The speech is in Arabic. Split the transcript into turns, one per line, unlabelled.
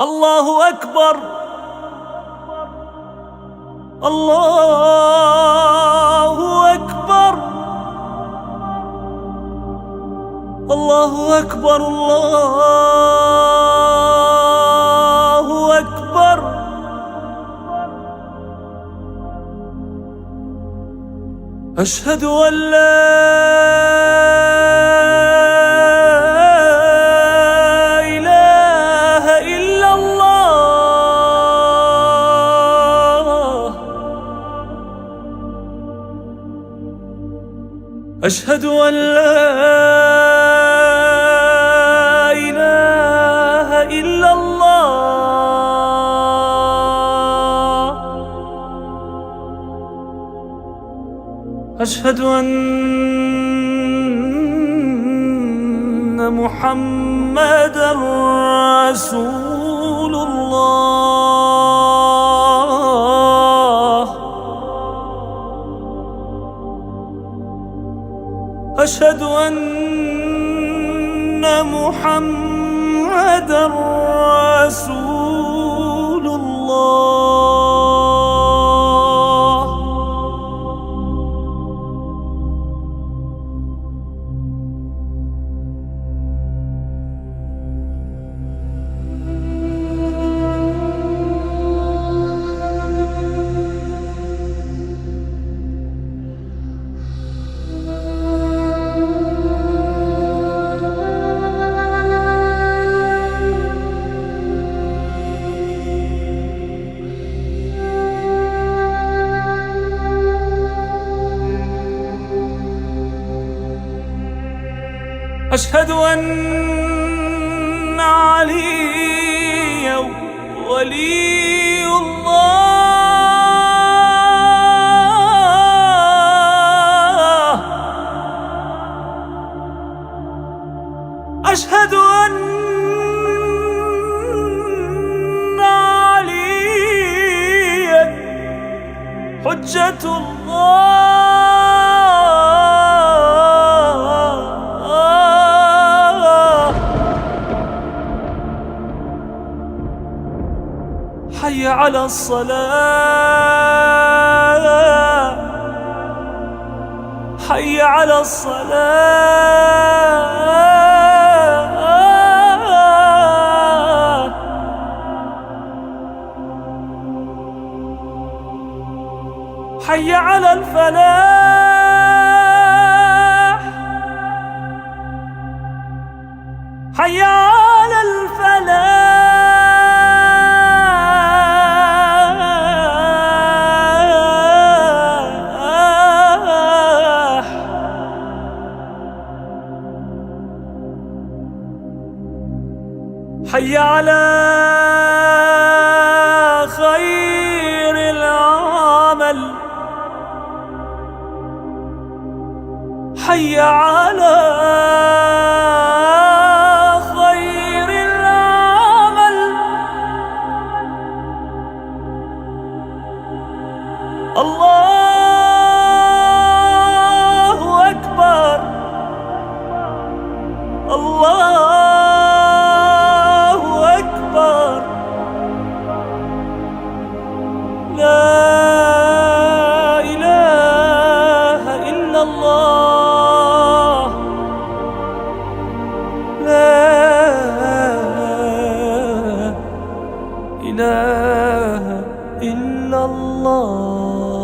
الله أكبر، الله أكبر، الله أكبر، الله أكبر. أشهد أن لا أشهد أن لا إله إلا الله. أشهد أن محمدًا رسول الله. أشهد أن محمدًا رسول الله. أشهد أن عليا ولي الله. أشهد أن عليا حجة الله. حي على الصلاة، حي على الصلاة. حي على الفلاح، حي على الفلاح. حي على خير العمل، حي على خير العمل. الله أكبر، الله أكبر. لا إله إلا الله، لا إله إلا الله.